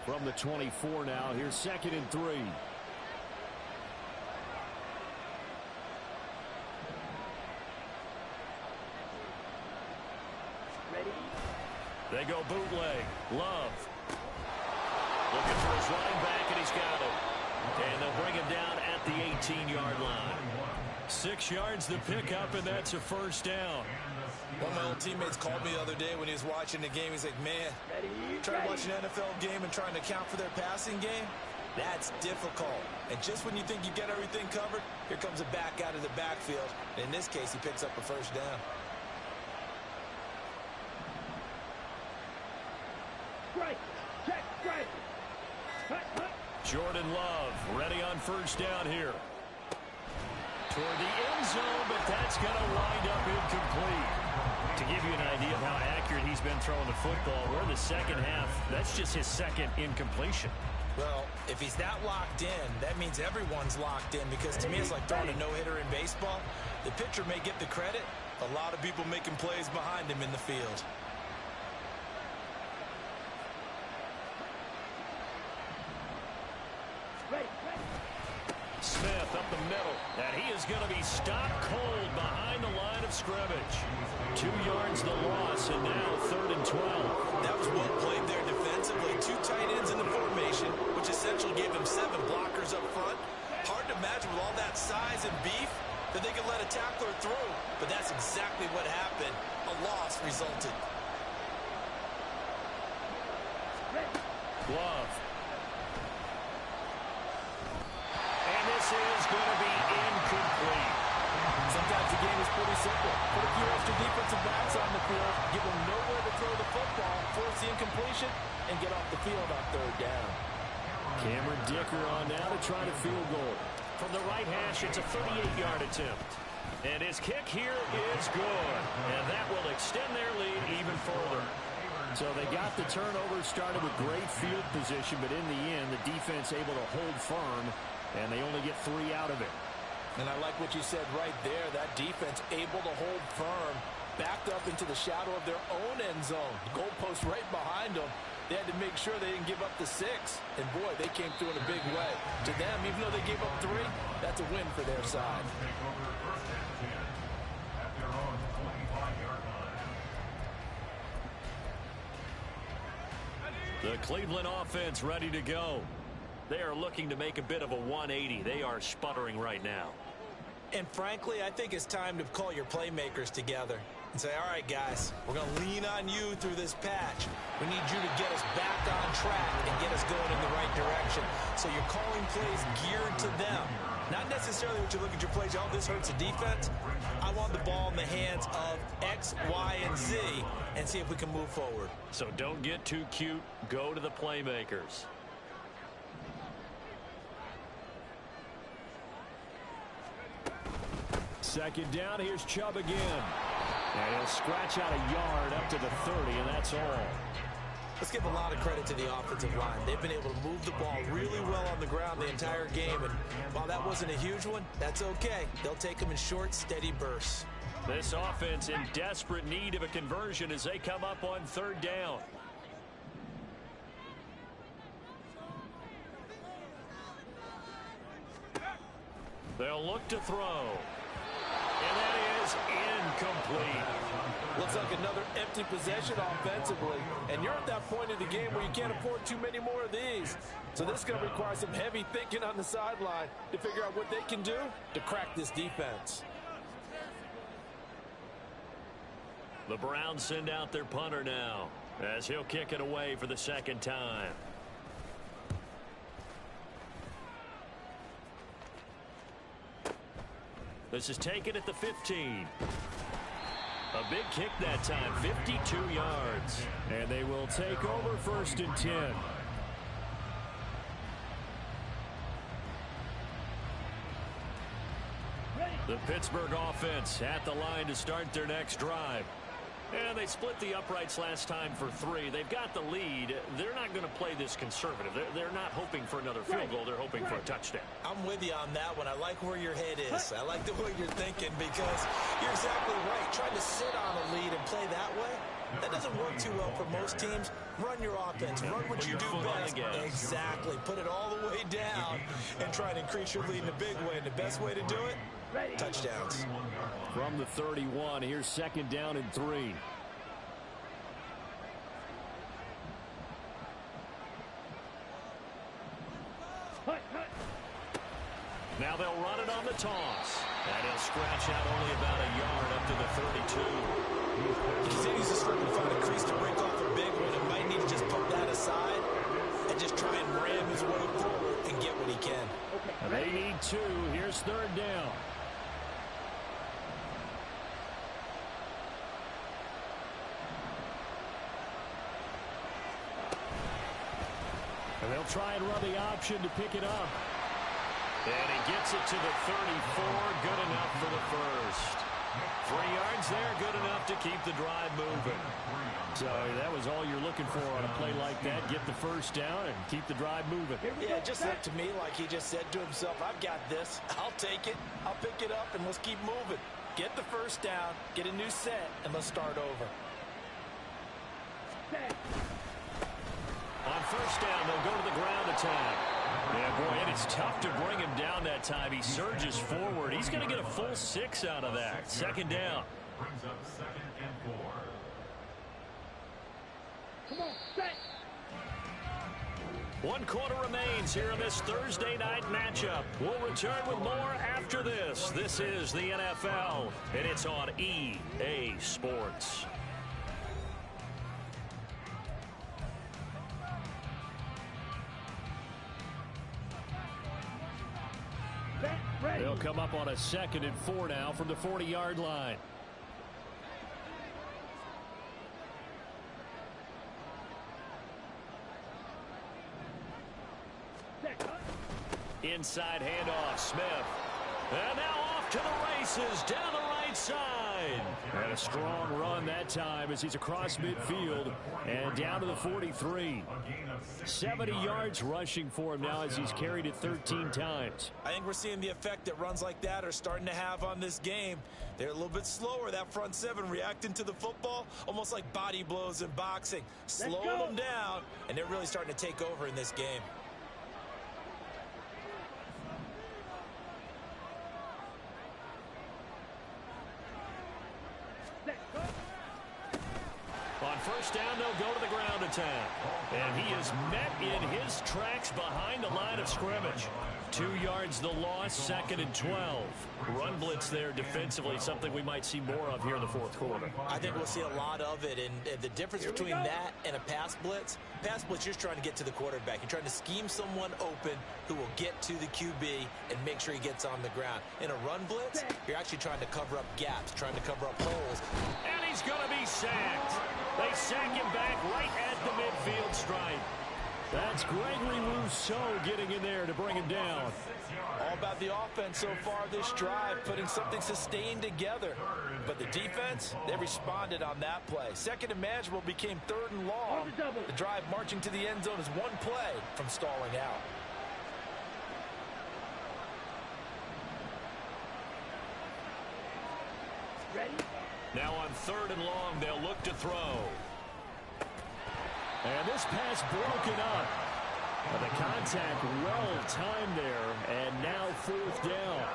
From the 24 now, here's 2nd and 3. Ready? They go bootleg. Love. Looking for his running back, and he's got it. And they'll bring him down at the 18-yard line. 6 yards the pickup, and that's a first down. One of my old teammates called me the other day when he was watching the game. He's like, man, trying to watch an NFL game and trying to account for their passing game, that's difficult. And just when you think you get everything covered, here comes a back out of the backfield. And in this case, he picks up a first down. Strike. Check. Strike. Hut. Jordan Love ready on first down here. Toward the end zone, but that's going to wind up incomplete. To give you an idea of how accurate he's been throwing the football, we're in the second half. That's just his 2nd incompletion. Well, if he's that locked in, that means everyone's locked in, because to me it's like throwing a no-hitter in baseball. The pitcher may get the credit. A lot of people making plays behind him in the field. Ready. Smith up the middle, and he is going to be stopped cold behind the line of scrimmage. 2 yards the loss, and now 3rd and 12. That was well played there defensively. 2 tight ends in the formation, which essentially gave him 7 blockers up front. Hard to imagine with all that size and beef that they could let a tackler through, but that's exactly what happened. A loss resulted. Love. And this is going to be incomplete. Sometimes the game is pretty simple. Put a few extra defensive backs on the field, give them nowhere to throw the football, force the incompletion, and get off the field on 3rd down. Cameron Dicker on now to try to field goal. From the right hash, it's a 38-yard attempt. And his kick here is good. And that will extend their lead even further. So they got the turnover, started with great field position, but in the end, the defense able to hold firm, and they only get 3 out of it. And I like what you said right there. That defense able to hold firm, backed up into the shadow of their own end zone. Goalpost right behind them. They had to make sure they didn't give up the 6. And, boy, they came through in a big way. To them, even though they gave up 3, that's a win for their side. The Cleveland offense ready to go. They are looking to make a bit of a 180. They are sputtering right now. And frankly, I think it's time to call your playmakers together and say, all right, guys, we're going to lean on you through this patch. We need you to get us back on track and get us going in the right direction. So you're calling plays geared to them. Not necessarily what you look at your plays, oh, this hurts the defense. I want the ball in the hands of X, Y, and Z and see if we can move forward. So don't get too cute. Go to the playmakers. Second down, here's Chubb again. And he'll scratch out a yard up to the 30, and that's all. Let's give a lot of credit to the offensive line. They've been able to move the ball really well on the ground the entire game. And while that wasn't a huge one, that's okay. They'll take them in short, steady bursts. This offense in desperate need of a conversion as they come up on 3rd down. They'll look to throw. And that is incomplete. Looks like another empty possession offensively. And you're at that point in the game where you can't afford too many more of these. So this is going to require some heavy thinking on the sideline to figure out what they can do to crack this defense. The Browns send out their punter now as he'll kick it away for the 2nd time. This is taken at the 15. A big kick that time, 52 yards. And they will take over 1st and 10. The Pittsburgh offense at the line to start their next drive. And they split the uprights last time for 3. They've got the lead. They're not going to play this conservative. They're not hoping for another field goal. They're hoping for a touchdown. I'm with you on that one. I like where your head is. I like the way you're thinking because you're exactly right. Trying to sit on a lead and play that way, that doesn't work too well for most teams. Run your offense. Run what you do best. Exactly. Put it all the way down and try and increase your lead in a big way. And the best way to do it, touchdowns. From the 31, here's 2nd down and 3. Now they'll run it on the toss. And he'll scratch out only about a yard up to the 32. Continues to struggle to find a crease to break off a big one. It might need to just put that aside and just try and ram his way forward and get what he can. They need 2. Here's 3rd down. And they'll try and run the option to pick it up. And he gets it to the 34. Good enough for the first. 3 yards there, good enough to keep the drive moving. So that was all you're looking for on a play like that. Get the first down and keep the drive moving. Yeah, it just looked to me like he just said to himself, I've got this. I'll take it. I'll pick it up, and let's keep moving. Get the first down, get a new set, and let's start over. On 1st down, they'll go to the ground attack. Yeah, boy, and it's tough to bring him down that time. He surges forward. He's going to get a full 6 out of that. 2nd down. Brings up 2nd and 4. Come on, set. 1 quarter remains here in this Thursday night matchup. We'll return with more after this. This is the NFL, and it's on EA Sports. They'll come up on a 2nd and 4 now from the 40-yard line. Inside handoff, Smith. And now off to the races down the right side. wide. And a strong run that time as he's across midfield and down to the 43. 70 yards rushing for him now as he's carried it 13 times. I think we're seeing the effect that runs like that are starting to have on this game. They're a little bit slower, that front seven, reacting to the football, almost like body blows in boxing. Slow them down, and they're really starting to take over in this game. On first down, they'll go to the ground attack. And he is met in his tracks behind the line of scrimmage. 2 yards the loss, 2nd and 12. Run blitz there defensively, something we might see more of here in the fourth quarter. I think we'll see a lot of it, and the difference between that and a pass blitz, you're just trying to get to the quarterback. You're trying to scheme someone open who will get to the QB and make sure he gets on the ground. In a run blitz, you're actually trying to cover up gaps, trying to cover up holes. And he's going to be sacked. They sack him back right at the midfield stripe. That's Gregory Rousseau getting in there to bring him down. All about the offense so far this drive, putting something sustained together. But the defense, they responded on that play. Second and manageable became 3rd and long. The drive marching to the end zone is one play from stalling out. Ready? Now on 3rd and long, they'll look to throw. And this pass broken up. But the contact well timed there, and now 4th down.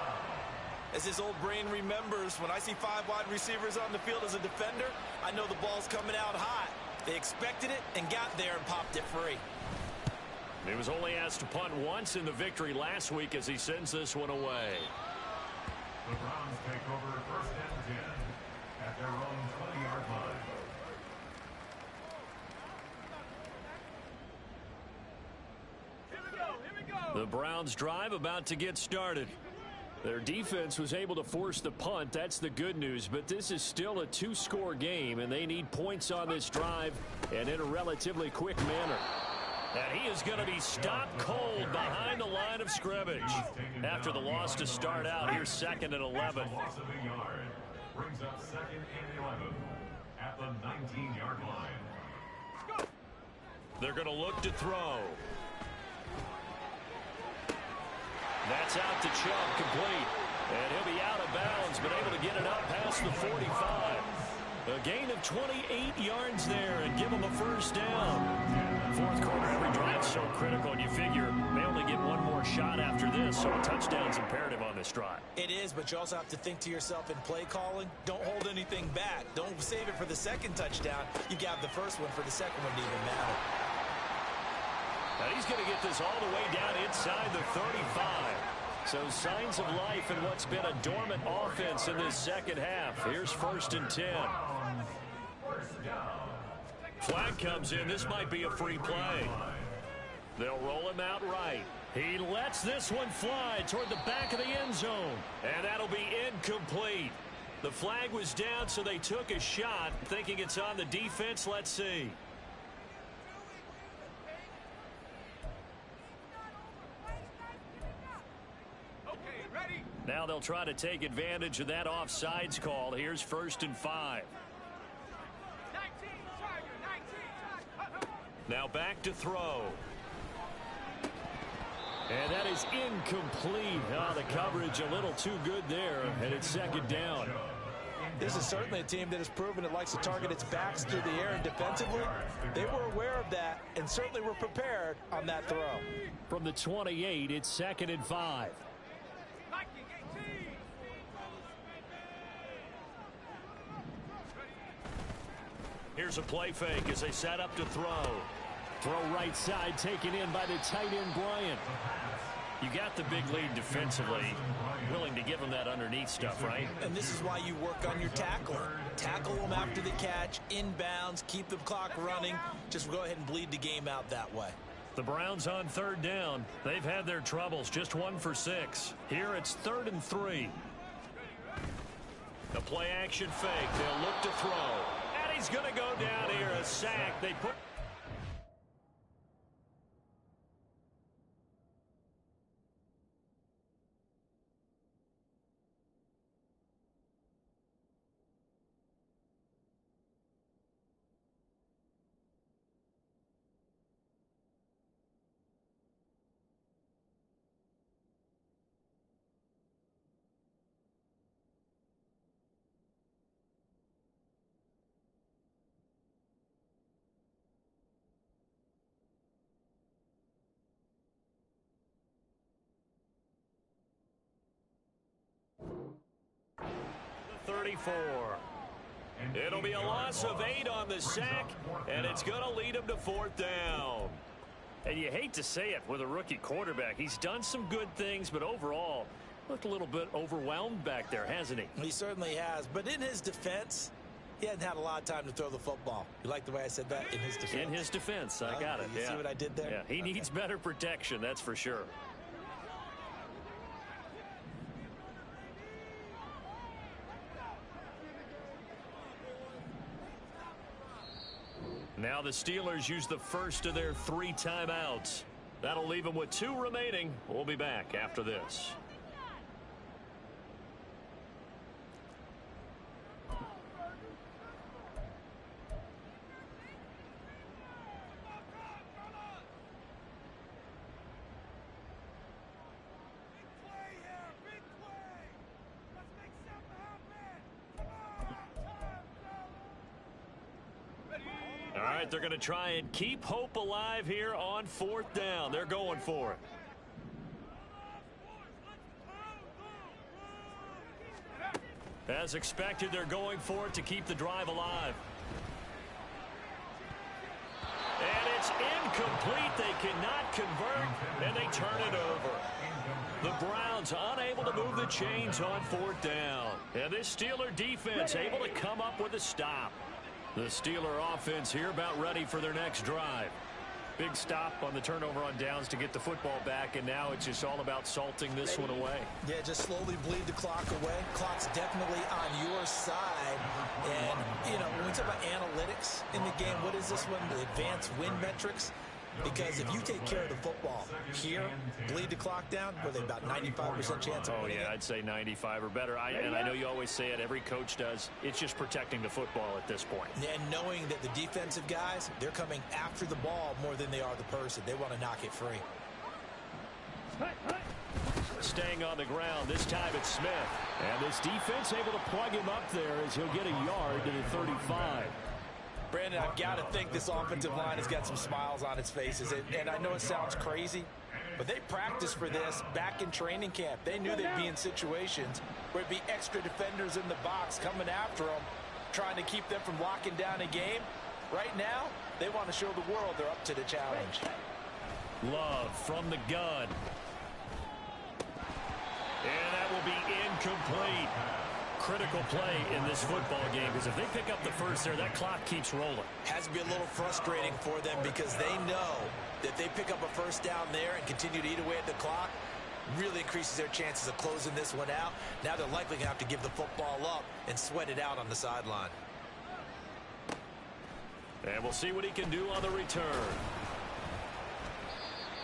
As his old brain remembers, when I see 5 wide receivers on the field as a defender, I know the ball's coming out hot. They expected it and got there and popped it free. He was only asked to punt once in the victory last week as he sends this one away. The Browns take over 1st and 10 at their own 20-yard line. The Browns drive about to get started. Their defense was able to force the punt. That's the good news. But this is still a 2-score game, and they need points on this drive and in a relatively quick manner. And he is going to be stopped cold behind the line of scrimmage. After the loss to start out, here's 2nd and 11. Loss of a yard brings up 2nd and 11 at the 19-yard line. They're going to look to throw. That's out to Chubb, complete. And he'll be out of bounds, but able to get it up past the 45. A gain of 28 yards there and give him a 1st down. Fourth quarter, every drive so critical, and you figure they only get one more shot after this, so a touchdown's imperative on this drive. It is, but you also have to think to yourself in play calling, don't hold anything back. Don't save it for the 2nd touchdown. You got the 1st one for the 2nd one to even matter. Now he's going to get this all the way down inside the 35. So signs of life in what's been a dormant offense in this 2nd half. Here's 1st and 10. Flag comes in. This might be a free play. They'll roll him out right. He lets this one fly toward the back of the end zone. And that'll be incomplete. The flag was down, so they took a shot, thinking it's on the defense. Let's see. Now they'll try to take advantage of that offsides call. Here's 1st and 5. Now back to throw. And that is incomplete. Oh, the coverage a little too good there, and it's 2nd down. This is certainly a team that has proven it likes to target its backs through the air and defensively. They were aware of that and certainly were prepared on that throw. From the 28, it's 2nd and 5. Here's a play fake as they set up to throw. Throw right side taken in by the tight end Bryant. You got the big lead defensively. Willing to give him that underneath stuff, right? And this is why you work on your tackling. Tackle them after the catch, inbounds, keep the clock running. Just go ahead and bleed the game out that way. The Browns on 3rd down. They've had their troubles, just 1 for 6. Here it's 3rd and 3. The play action fake. They'll look to throw. And he's going to go down here. A sack. They put 34. It'll be a loss of 8 on the sack, and it's going to lead him to 4th down. And you hate to say it with a rookie quarterback. He's done some good things, but overall, looked a little bit overwhelmed back there, hasn't he? He certainly has. But in his defense, he hadn't had a lot of time to throw the football. You like the way I said that? In his defense. In his defense. I got it. You see what I did there? Yeah, he needs better protection, that's for sure. Now the Steelers use the first of their 3 timeouts. That'll leave them with 2 remaining. We'll be back after this. All right, they're going to try and keep hope alive here on 4th down. They're going for it. As expected, they're going for it to keep the drive alive. And it's incomplete. They cannot convert, and they turn it over. The Browns unable to move the chains on 4th down. And this Steeler defense able to come up with a stop. The Steeler offense here about ready for their next drive. Big stop on the turnover on downs to get the football back, and now it's just all about salting this one away. Yeah, just slowly bleed the clock away. Clock's definitely on your side. And, you know, when we talk about analytics in the game, what is this one? The advanced win metrics? Because if you take care of the football here, bleed the clock down, were they about 95% chance of winning? Oh, yeah, I'd say 95 or better. And I know you always say it, every coach does. It's just protecting the football at this point. And knowing that the defensive guys, they're coming after the ball more than they are the person. They want to knock it free. Staying on the ground, this time it's Smith. And this defense able to plug him up there as he'll get a yard to the 35. Brandon, I've got to think this offensive line has got some smiles on its faces. And I know it sounds crazy, but they practiced for this back in training camp. They knew they'd be in situations where it'd be extra defenders in the box coming after them, trying to keep them from locking down a game. Right now, they want to show the world they're up to the challenge. Love from the gun. And that will be incomplete. Critical play in this football game, because if they pick up the first there, that clock keeps rolling. Has to be a little frustrating for them because they know that they pick up a first down there and continue to eat away at the clock, really increases their chances of closing this one out. Now they're likely going to have to give the football up and sweat it out on the sideline. And we'll see what he can do on the return.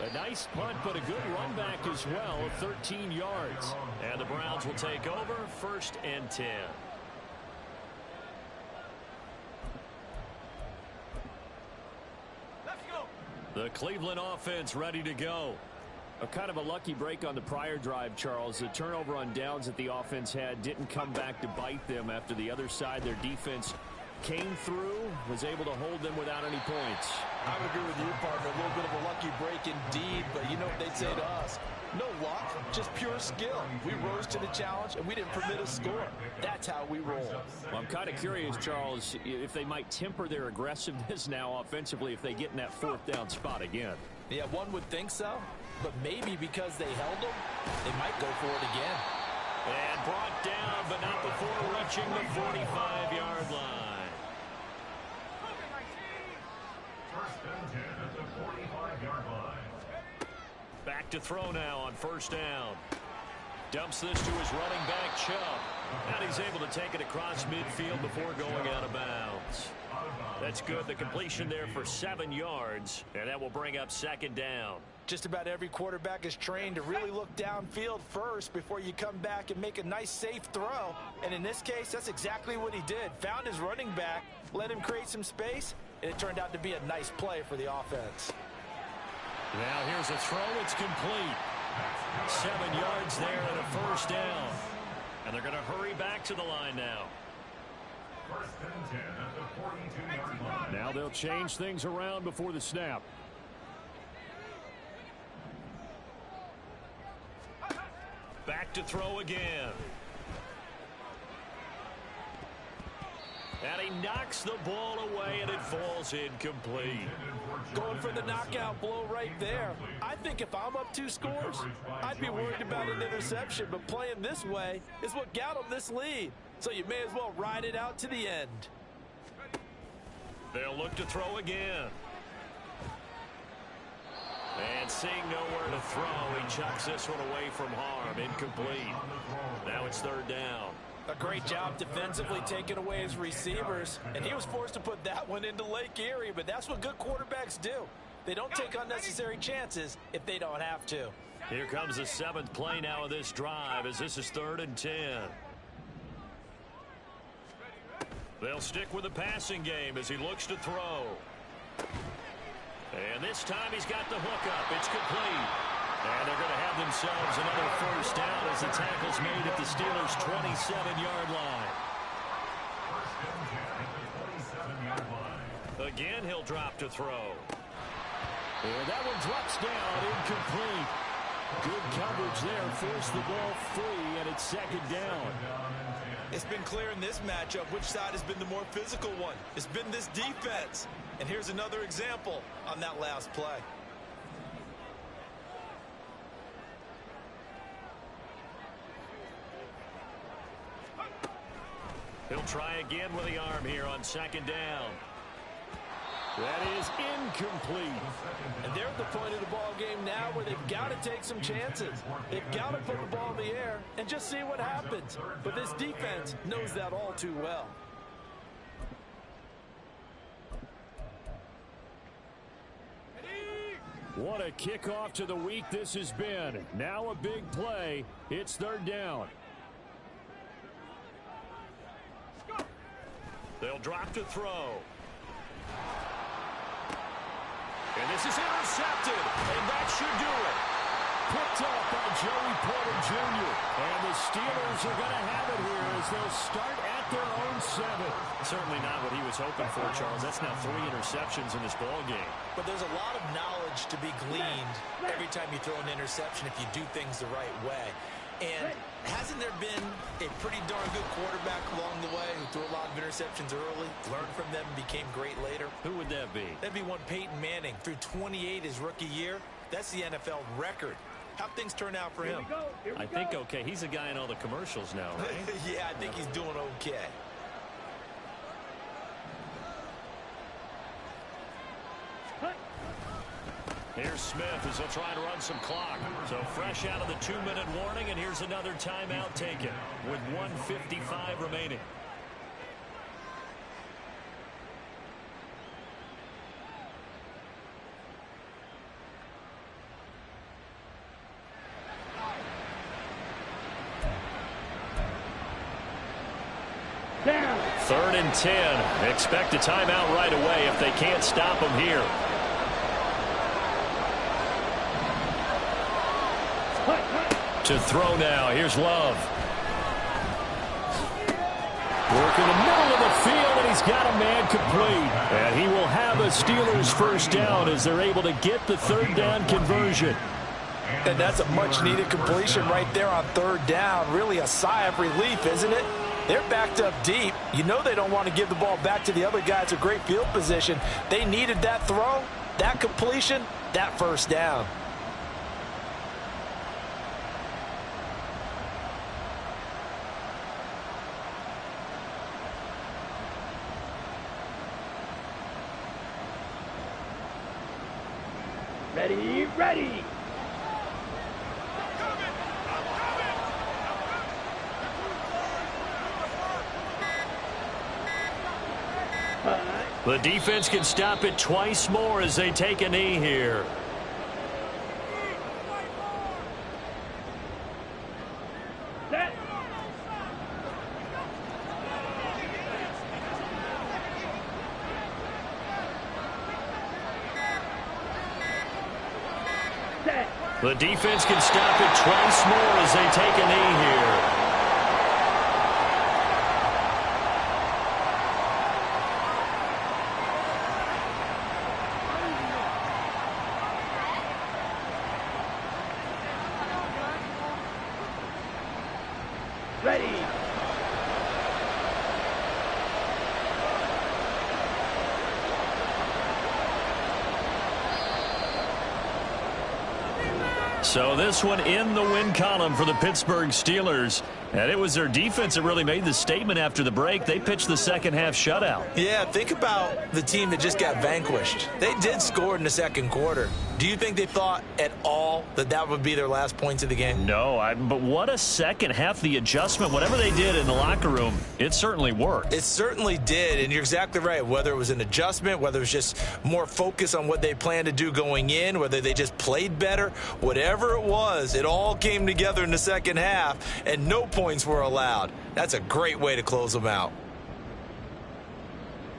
A nice punt, but a good run back as well, 13 yards. And the Browns will take over, 1st and 10. Let's go. The Cleveland offense ready to go. A kind of a lucky break on the prior drive, Charles. The turnover on downs that the offense had didn't come back to bite them after the other side. Their defense came through, was able to hold them without any points. I would agree with you, partner. A little bit of a lucky break indeed, but you know what they'd say to us? No luck, just pure skill. We rose to the challenge, and we didn't permit a score. That's how we roll. Well, I'm kind of curious, Charles, if they might temper their aggressiveness now offensively if they get in that 4th down spot again. Yeah, one would think so, but maybe because they held them, they might go for it again. And brought down, but not before reaching the 45-yard line. First and 10 at the 45-yard line. Back to throw now on 1st down. Dumps this to his running back, Chubb. And he's able to take it across midfield before going out of bounds. That's good. The completion there for 7 yards. And that will bring up 2nd down. Just about every quarterback is trained to really look downfield first before you come back and make a nice, safe throw. And in this case, that's exactly what he did. Found his running back, let him create some space, and it turned out to be a nice play for the offense. Now here's a throw. It's complete. 7 yards there and a 1st down. And they're going to hurry back to the line now. First and 10 at the 42-yard line. Now they'll change things around before the snap. Back to throw again. And he knocks the ball away, and it falls incomplete. Going for the knockout blow right there. I think if I'm up 2 scores, I'd be worried about an interception, but playing this way is what got him this lead. So you may as well ride it out to the end. They'll look to throw again. And seeing nowhere to throw, he chucks this one away from harm. Incomplete. Now it's 3rd down. A great job defensively taking away his receivers, and he was forced to put that one into Lake Erie, but that's what good quarterbacks do. They don't take unnecessary chances if they don't have to. Here comes the 7th play now of this drive as this is 3rd and 10. They'll stick with the passing game as he looks to throw. And this time he's got the hook up. It's complete. And they're going to have themselves another 1st down as the tackle's made at the Steelers' 27-yard line. Again, he'll drop to throw. And that one drops down, incomplete. Good coverage there, forced the ball free, and it's 2nd down. It's been clear in this matchup which side has been the more physical one. It's been this defense. And here's another example on that last play. He'll try again with the arm here on 2nd down. That is incomplete. And they're at the point of the ball game now where they've got to take some chances. They've got to put the ball in the air and just see what happens. But this defense knows that all too well. What a kickoff to the week this has been. Now a big play. It's 3rd down. They'll drop to throw. And this is intercepted, and that should do it. Picked up by Joey Porter Jr. And the Steelers are going to have it here as they'll start at their own 7. Certainly not what he was hoping for, Charles. That's now 3 interceptions in this ball game. But there's a lot of knowledge to be gleaned every time you throw an interception if you do things the right way. And hasn't there been a pretty darn good quarterback along the way who threw a lot of interceptions early, learned from them, and became great later? Who would that be? That'd be one Peyton Manning. Threw 28 his rookie year. That's the NFL record. How'd things turn out for him? I think okay. He's a guy in all the commercials now, right? Yeah, I think he's doing okay. Here's Smith as he'll try to run some clock. So fresh out of the 2-minute warning, and here's another timeout taken with 1:55 remaining. Down. 3rd and 10. Expect a timeout right away if they can't stop him here. To throw now. Here's Love. Working the middle of the field, and he's got a man complete. And he will have a Steelers 1st down as they're able to get the 3rd down conversion. And that's a much-needed completion right there on 3rd down. Really a sigh of relief, isn't it? They're backed up deep. You know they don't want to give the ball back to the other guy. It's a great field position. They needed that throw, that completion, that 1st down. Ready, ready. The defense can stop it twice more as they take a knee here. Set. Set. The defense can stop it twice more as they take a knee here. So this one in the win column for the Pittsburgh Steelers. And it was their defense that really made the statement after the break. They pitched the second half shutout. Yeah, think about the team that just got vanquished. They did score in the second quarter. Do you think they thought at all that that would be their last points of the game? No, but what a second half. The adjustment, whatever they did in the locker room, it certainly worked. It certainly did, and you're exactly right. Whether it was an adjustment, whether it was just more focus on what they planned to do going in, whether they just played better, whatever it was, it all came together in the second half, and no points were allowed. That's a great way to close them out.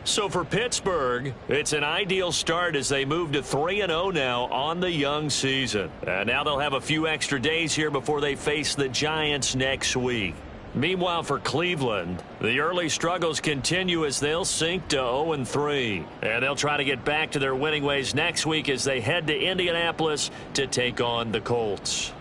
So for Pittsburgh, it's an ideal start as they move to 3-0 now on the young season. And now they'll have a few extra days here before they face the Giants next week. Meanwhile, for Cleveland, the early struggles continue as they'll sink to 0-3. And they'll try to get back to their winning ways next week as they head to Indianapolis to take on the Colts.